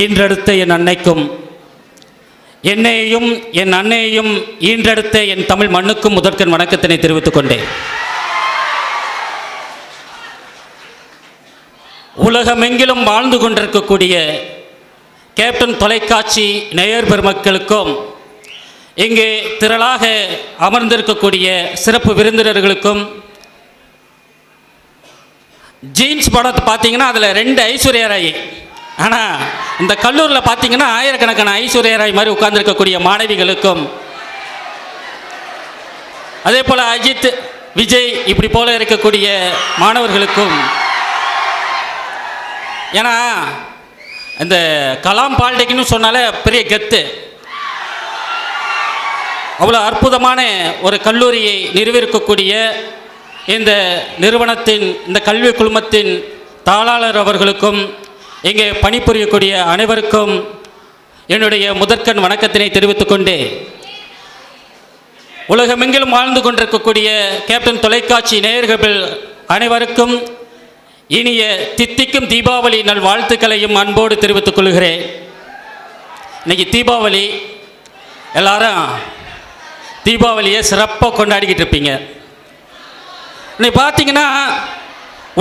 ஈன்றெடுத்த என் அன்னைக்கும், என்னையும் என் அன்னையையும் ஈன்றெடுத்த என் தமிழ் மண்ணுக்கும் முதற்கண் வணக்கத்தினை தெரிவித்துக் கொண்டேன். உலகமெங்கிலும் வாழ்ந்து கொண்டிருக்கக்கூடிய கேப்டன் தொலைக்காட்சி நேயர் பெருமக்களுக்கும், இங்கே திரளாக அமர்ந்திருக்கக்கூடிய சிறப்பு விருந்தினர்களுக்கும், ஜீன்ஸ் படத்தை பார்த்தீங்கன்னா அதில் 2 ஐஸ்வர்யா ராய், ஆனால் இந்த கல்லூரில் பார்த்தீங்கன்னா ஆயிரக்கணக்கான ஐஸ்வர்யா ராய் மாதிரி உட்கார்ந்துருக்கக்கூடிய மாணவிகளுக்கும், அதே போல் அஜித், விஜய் இப்படி போல இருக்கக்கூடிய மாணவர்களுக்கும், ஏன்னா இந்த கலாம் பாலிடெக்னிக்னு சொன்னாலே பெரிய கெத்து, அவ்வளோ அற்புதமான ஒரு கல்லூரியை நிறுவியிருக்கக்கூடிய இந்த நிறுவனத்தின், இந்த கல்வி குழுமத்தின் தாளாளர் அவர்களுக்கும், இங்கே பணிபுரியக்கூடிய அனைவருக்கும் என்னுடைய முதற்கண் வணக்கத்தினை தெரிவித்துக் கொண்டு, உலகமெங்கிலும் வாழ்ந்து கொண்டிருக்கக்கூடிய கேப்டன் தொலைக்காட்சி நேயர்கள் அனைவருக்கும் இனிய தித்திக்கும் தீபாவளி நல் வாழ்த்துக்களையும் அன்போடு தெரிவித்துக் கொள்கிறேன். இன்னைக்கு தீபாவளி, எல்லாரும் தீபாவளியை சிறப்பாக கொண்டாடிக்கிட்டு இருப்பீங்க. இன்னைக்கு பார்த்தீங்கன்னா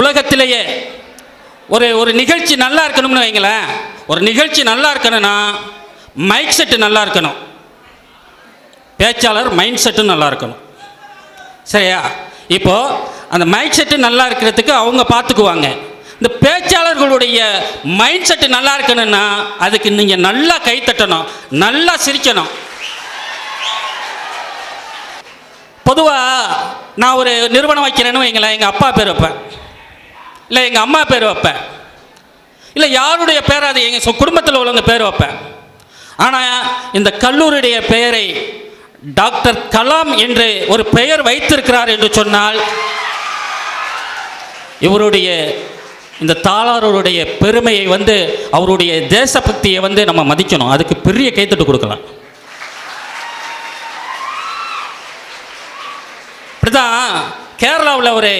உலகத்திலேயே ஒரு நிகழ்ச்சி நல்லா இருக்கணும்னு வைங்களேன், ஒரு நிகழ்ச்சி நல்லா இருக்கணும்னா மைக் செட்டு நல்லா இருக்கணும், பேச்சாளர் மைண்ட் செட்டும் நல்லா இருக்கணும். சரியா? இப்போது அந்த மைக் செட்டு நல்லா இருக்கிறதுக்கு அவங்க பார்த்துக்குவாங்க. இந்த பேச்சாளர்களுடைய மைண்ட் செட்டு நல்லா இருக்கணும்னா அதுக்கு நீங்கள் நல்லா கை தட்டணும், நல்லா சிரிக்கணும். பொதுவாக நான் ஒரு நிறுவனம் வைக்கிறேன்னு வைங்களேன், எங்கள் அப்பா பேர் வைப்பேன், இல்லை எங்கள் அம்மா பேர் வைப்பேன், இல்லை யாருடைய பேர், அது எங்கள் குடும்பத்தில் உள்ளவங்க பேர் வைப்பேன். ஆனால் இந்த கல்லூரியுடைய பெயரை டாக்டர் கலாம் என்று ஒரு பெயர் வைத்திருக்கிறார் என்று சொன்னால், இவருடைய இந்த தாளாளருடைய பெருமையை அவருடைய தேசபக்தியை நம்ம மதிக்கணும். அதுக்கு பெரிய கைத்தட்டு கொடுக்கலாம். இப்படிதான் கேரளாவில் ஒரு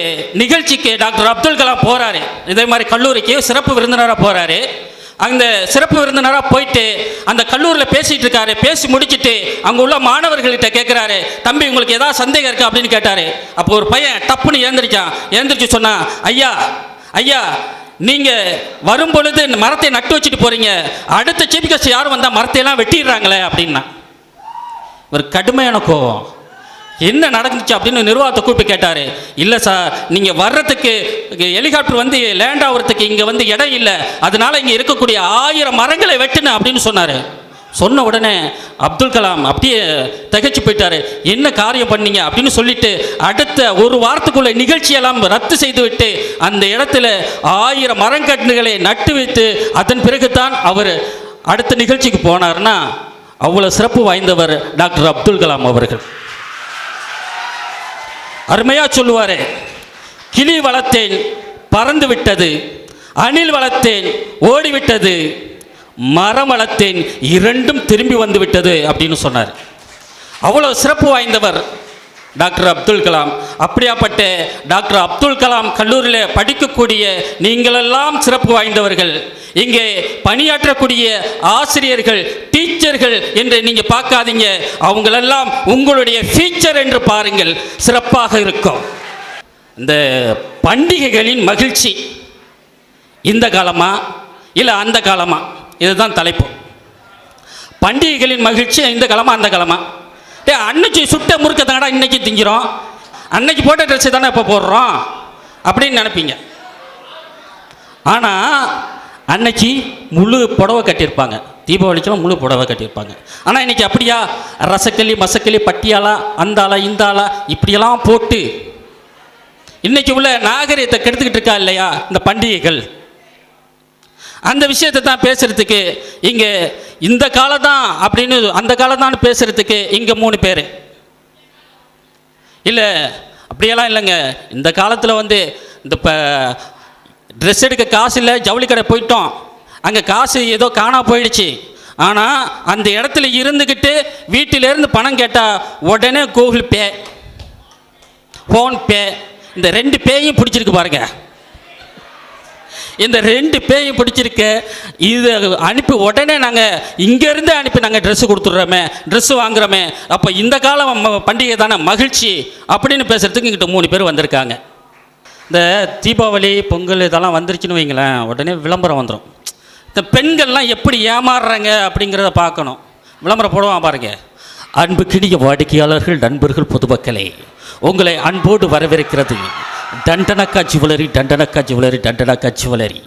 நிகழ்ச்சிக்கு டாக்டர் அப்துல் கலாம் போகிறாரு, இதே மாதிரி கல்லூரிக்கு சிறப்பு விருந்தினராக போகிறாரு. அந்த சிறப்பு விருந்தினராக போயிட்டு அந்த கல்லூரியில் பேசிகிட்டு இருக்காரு. பேசி முடிச்சுட்டு அங்கே உள்ள மாணவர்கள்கிட்ட கேட்குறாரு, தம்பி உங்களுக்கு ஏதாவது சந்தேகம் இருக்கா அப்படின்னு கேட்டார். அப்போ ஒரு பையன் டப்புன்னு எழுந்திரிச்சு சொன்னான், ஐயா ஐயா நீங்கள் வரும்பொழுது மரத்தை நட்டு வச்சுட்டு போகிறீங்க, அடுத்த சீஃப் கெஸ்ட் யாரும் வந்தால் மரத்தையெல்லாம் வெட்டிடுறாங்களே அப்படின்னா. ஒரு கடுமையான கோவம், என்ன நடந்துச்சு அப்படின்னு நிர்வாகத்தை கூப்பிட்டு கேட்டார். இல்லை சார், நீங்கள் வர்றதுக்கு ஹெலிகாப்டர் லேண்ட் ஆகிறதுக்கு இங்கே இடம் இல்லை, அதனால இங்கே இருக்கக்கூடிய 1000 மரங்களை வெட்டுனேன் அப்படின்னு சொன்னார். சொன்ன உடனே அப்துல் கலாம் அப்படியே திகைச்சு போயிட்டார். என்ன காரியம் பண்ணீங்க அப்படின்னு சொல்லிட்டு அடுத்த ஒரு வாரத்துக்குள்ள நிகழ்ச்சியெல்லாம் ரத்து செய்து விட்டு அந்த இடத்துல 1000 மரக்கன்றுகளை நட்டு வைத்து அதன் பிறகுதான் அவர் அடுத்த நிகழ்ச்சிக்கு போனார்னா அவ்வளோ சிறப்பு வாய்ந்தவர் டாக்டர் அப்துல் கலாம் அவர்கள். அருமையாக சொல்லுவார், கிளி வளர்த்தேன் பறந்து விட்டது, அணில் வளர்த்தேன் ஓடிவிட்டது, மரம் வளர்த்தேன் இரண்டும் திரும்பி வந்து விட்டது அப்படின்னு சொன்னார். அவ்வளோ சிறப்பு வாய்ந்தவர் டாக்டர் அப்துல் கலாம். அப்படியாப்பட்ட டாக்டர் அப்துல் கலாம் கல்லூரியில் படிக்கக்கூடிய நீங்களெல்லாம் சிறப்பு வாய்ந்தவர்கள். இங்கே பணியாற்றக்கூடிய ஆசிரியர்கள், டீச்சர்கள் என்று நீங்கள் பார்க்காதீங்க, அவங்களெல்லாம் உங்களுடைய ஃபீச்சர் என்று பாருங்கள், சிறப்பாக இருக்கும். இந்த பண்டிகைகளின் மகிழ்ச்சி இந்த காலமா இல்லை அந்த காலமா, இதுதான் தலைப்பு. பண்டிகைகளின் மகிழ்ச்சி இந்த காலமா அந்த காலமா? அன்னைக்கு சுட்ட முறுக்க தானடா இன்னைக்கு திங்கிறோம், அன்னைக்கு போட்ட ட்ரெஸ்ஸை தானே இப்போ போடுறோம் அப்படின்னு நினைப்பீங்க. ஆனால் அன்னைக்கு முழு புடவை கட்டியிருப்பாங்க, தீபாவளிக்கெல்லாம் முழு புடவை கட்டியிருப்பாங்க. ஆனால் இன்றைக்கி அப்படியா, ரசக்களி மசக்களி பட்டியாலா அந்த ஆளா இந்த ஆளா இப்படியெல்லாம் போட்டு இன்றைக்கி உள்ள நாகரிகத்தை கெடுத்துக்கிட்டு இருக்கா இல்லையா இந்த பண்டிகைகள்? அந்த விஷயத்தை தான் பேசுகிறதுக்கு இங்கே இந்த காலம் தான் அப்படின்னு, அந்த காலம் தான் பேசுகிறதுக்கு இங்கே 3 பேர். இல்லை அப்படியெல்லாம் இல்லைங்க, இந்த காலத்தில் இந்த இப்போ ட்ரெஸ் எடுக்க காசு இல்லை, ஜவுளி கடை போயிட்டோம், அங்கே காசு ஏதோ காணா போயிடுச்சு. ஆனால் அந்த இடத்துல இருந்துக்கிட்டு வீட்டிலேருந்து பணம் கேட்டால் உடனே கூகுள் பே, ஃபோன்பே, இந்த 2 பேயும் பிடிச்சிருக்கு பாருங்க. இந்த 2 பேயும் பிடிச்சிருக்க, இது அனுப்பி உடனே நாங்கள் இங்கேருந்து அனுப்பி நாங்கள் ட்ரெஸ்ஸு கொடுத்துட்றோமே, ட்ரெஸ்ஸு வாங்குகிறோமே, அப்போ இந்த காலம் பண்டிகை தானே மகிழ்ச்சி அப்படின்னு பேசுகிறதுக்கு இங்கிட்ட 3 பேர் வந்திருக்காங்க. இந்த தீபாவளி பொங்கல் இதெல்லாம் வந்துருச்சுன்னு வைங்களேன், உடனே விளம்பரம் வந்துடும். இந்த பெண்கள்லாம் எப்படி ஏமாறுறாங்க அப்படிங்கிறத பார்க்கணும். விளம்பரம் போடுவான் பாருங்க. அன்புக்கினிய வாடிக்கையாளர்கள், நண்பர்கள், பொதுமக்களே, உங்களை அன்போடு வரவேற்கிறது டண்டனக்கா ஜுவல்லரி, டண்டனக்கா ஜுவல்லரி, டண்டனக்கா ஜுவல்லரி.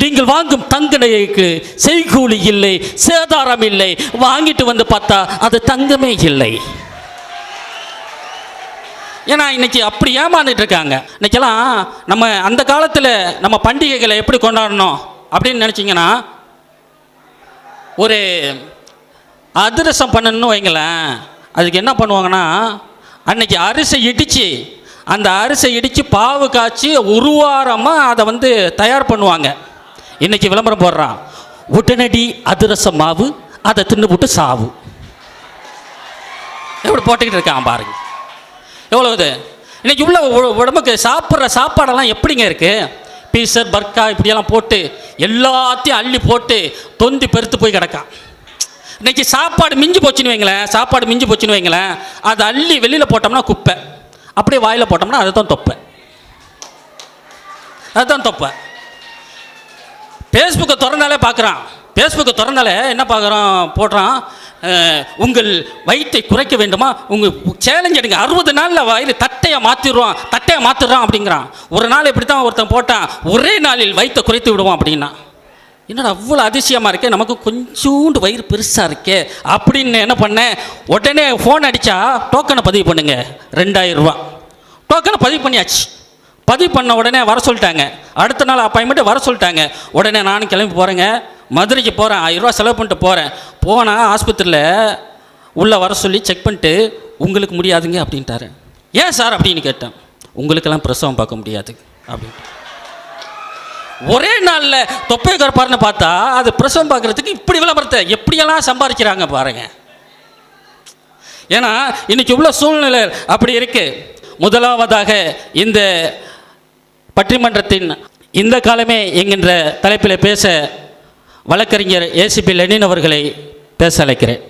நீங்கள் வாங்கும் தங்க நகைக்கு செய்கூலி இல்லை, சேதாரம் இல்லை. வாங்கிட்டு வந்து பார்த்தா அது தங்கமே இல்லை. ஏன்னா இன்னைக்கு அப்படி ஏமாந்துட்டு இருக்காங்க. இன்னைக்கெல்லாம் நம்ம அந்த காலத்தில் நம்ம பண்டிகைகளை எப்படி கொண்டாடணும் அப்படின்னு நினச்சிங்கன்னா, ஒரு அதிரசம் பண்ணணும்னு வைங்களேன், அதுக்கு என்ன பண்ணுவாங்கன்னா, அன்னைக்கு அரிசி இடித்து, அந்த அரிசி இடித்து பாவு காய்ச்சி ஒரு வாரமாக அதை வந்து தயார் பண்ணுவாங்க. இன்றைக்கி விளம்பரம் போடுறான், உடனடி அதிரச மாவு, அதை தின்னு போட்டு சாவு. எப்படி போட்டுக்கிட்டு இருக்கான் பாருங்க. எவ்வளோ இது இன்றைக்கி உள்ள உடம்புக்கு சாப்பிட்ற சாப்பாடெல்லாம் எப்படிங்க இருக்குது? பீசர் பர்கா இப்படியெல்லாம் போட்டு எல்லாத்தையும் அள்ளி போட்டு தொந்தி பெருத்து போய் கிடக்கான். இன்றைக்கி சாப்பாடு மிஞ்சி போச்சுன்னு வைங்களேன், அதை அள்ளி வெளியில் போட்டோம்னா குப்பை, அப்படியே வாயில் போட்டோம்னா அதுதான் தொப்பை. ஃபேஸ்புக்கை திறந்தாலே பார்க்குறான். ஃபேஸ்புக்கை திறந்தாலே என்ன பார்க்குறான், போடுறான், உங்கள் வயிற்றை குறைக்க வேண்டுமா, உங்கள் சேலஞ்ச் எடுங்க, 60 நாளில் வயிறு தட்டையை மாற்றிடுறான் அப்படிங்கிறான். ஒரு நாள் இப்படி தான் ஒருத்தன் போட்டான், ஒரே நாளில் வயிற்றை குறைத்து விடுவான் அப்படின்னா. என்னடா அவ்வளோ அதிசயமாக இருக்கே, நமக்கு கொஞ்சோண்டு வயிறு பெருசாக இருக்கே அப்படின்னு என்ன பண்ணேன், உடனே ஃபோன் அடித்தா டோக்கனை பதிவு பண்ணுங்க, 2000 ரூபா டோக்கனை பதிவு பண்ணியாச்சு. பதிவு பண்ண உடனே வர சொல்லிட்டாங்க. அடுத்த நாள் அப்பாயின்மெண்ட்டு வர சொல்லிட்டாங்க. உடனே நானும் கிளம்பி போகிறேங்க, மதுரைக்கு போகிறேன். 1000 ரூபா செலவு பண்ணிட்டு போகிறேன். போனால் ஆஸ்பத்திரியில் உள்ளே வர சொல்லி செக் பண்ணிட்டு, உங்களுக்கு முடியாதுங்க அப்படின்ட்டாரு. ஏன் சார் அப்படின்னு கேட்டேன். உங்களுக்கெல்லாம் பிரசவம் பார்க்க முடியாது அப்படின்ட்டு. ஒரே நாளில் தொப்பையை கற்பார்னு பார்த்தா அது பிரசவம் பார்க்குறதுக்கு இப்படி விளம்பரத்தை எப்படியெல்லாம் சம்பாதிக்கிறாங்க பாருங்க. ஏன்னா இன்னைக்கு உள்ள சூழ்நிலை அப்படி இருக்கு. முதலாவதாக இந்த பட்டிமன்றத்தின் இந்த காலமே என்கின்ற தலைப்பில் பேச வழக்கறிஞர் ஏசிபி லெனின் அவர்களை பேச அழைக்கிறேன்.